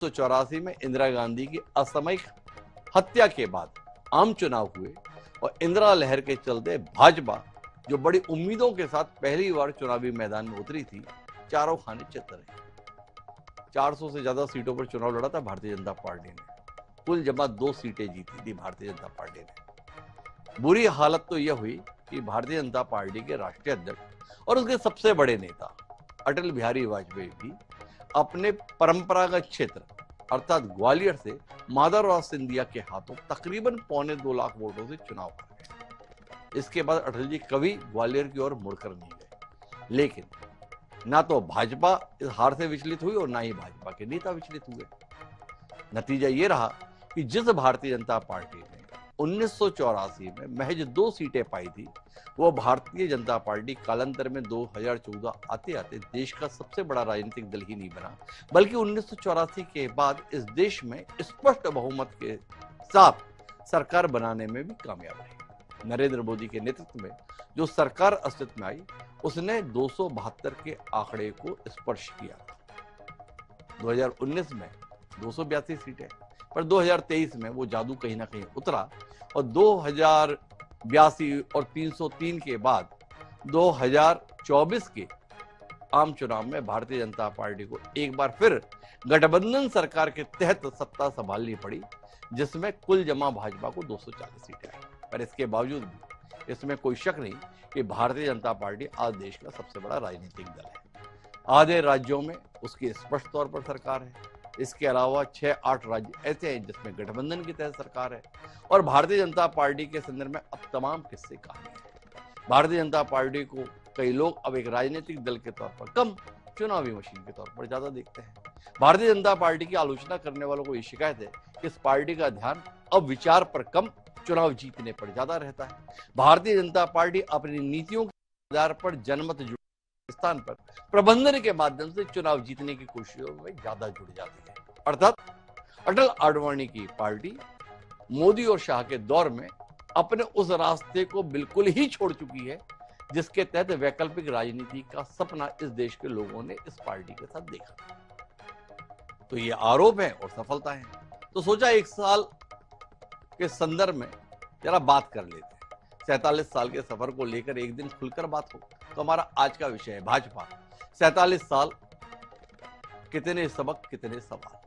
1984 में इंदिरा गांधी की असामयिक हत्या के बाद आम चुनाव हुए और इंदिरा लहर के चलते भाजपा, जो बड़ी उम्मीदों के साथ पहली बार चुनावी मैदान में उतरी थी, चारों खाने चित रहे। 400 से ज्यादा सीटों पर चुनाव लड़ा था भारतीय जनता पार्टी ने। कुल जमा 2 सीटें जीती थी भारतीय जनता पार्टी ने। बुरी हालत तो यह हुई कि भारतीय जनता पार्टी के राष्ट्रीय अध्यक्ष और उसके सबसे बड़े नेता अटल बिहारी वाजपेयी भी अपने परंपरागत क्षेत्र अर्थात ग्वालियर से माधवराव सिंधिया के हाथों तकरीबन 2.25 लाख वोटों से चुनाव हार गए। इसके बाद अटल जी कभी ग्वालियर की ओर मुड़कर नहीं गए। लेकिन ना तो भाजपा इस हार से विचलित हुई और ना ही भाजपा के नेता विचलित हुए। नतीजा ये रहा कि जिस भारतीय जनता पार्टी ने 1984 में महज 2 सीटें पाई थी, वो भारतीय जनता पार्टी कालांतर में 2014 आते आते देश का सबसे बड़ा राजनीतिक दल ही नहीं बना, बल्कि 1984 के बाद इस देश में स्पष्ट बहुमत के साथ सरकार बनाने में भी कामयाब रही। नरेंद्र मोदी के नेतृत्व में जो सरकार अस्तित्व में आई, उसने 272 के आंकड़े को स्पर्श किया। 2019 में 282 सीटें, पर 2023 में वो जादू कहीं ना कहीं उतरा और 2082 और 303 के बाद 2024 के आम चुनाव में भारतीय जनता पार्टी को एक बार फिर गठबंधन सरकार के तहत सत्ता संभालनी पड़ी, जिसमें कुल जमा भाजपा को 240 सीटें आई। पर इसके बावजूद भी इसमें कोई शक नहीं कि भारतीय जनता पार्टी आज देश का सबसे बड़ा राजनीतिक दल है। आधे राज्यों में उसकी स्पष्ट तौर पर सरकार है। इसके अलावा 6-8 राज्य ऐसे हैं जिसमें गठबंधन की तहत सरकार है। और भारतीय जनता पार्टी के संदर्भ में अब तमाम किस्से कहानी है। भारतीय जनता पार्टी को कई लोग अब एक राजनीतिक दल के तौर पर कम, चुनावी मशीन के तौर पर ज्यादा देखते हैं। भारतीय जनता पार्टी की आलोचना करने वालों को ये शिकायत है कि इस पार्टी का ध्यान अब विचार पर कम, चुनाव जीतने पर ज्यादा रहता है। भारतीय जनता पार्टी अपनी नीतियों के आधार पर जनमत स्थान पर प्रबंधन के माध्यम से चुनाव जीतने की कोशिशों में ज्यादा जुड़ जाती है। अर्थात अटल आडवाणी की पार्टी मोदी और शाह के दौर में अपने उस रास्ते को बिल्कुल ही छोड़ चुकी है, जिसके तहत वैकल्पिक राजनीति का सपना इस देश के लोगों ने इस पार्टी के साथ देखा। तो ये आरोप है और सफलता है। तो सोचा 1 साल के संदर्भ में जरा बात कर लेते हैं। 47 साल के सफर को लेकर एक दिन खुलकर बात हो। तो हमारा आज का विषय है भाजपा। 47 साल, कितने सबक, कितने सवाल।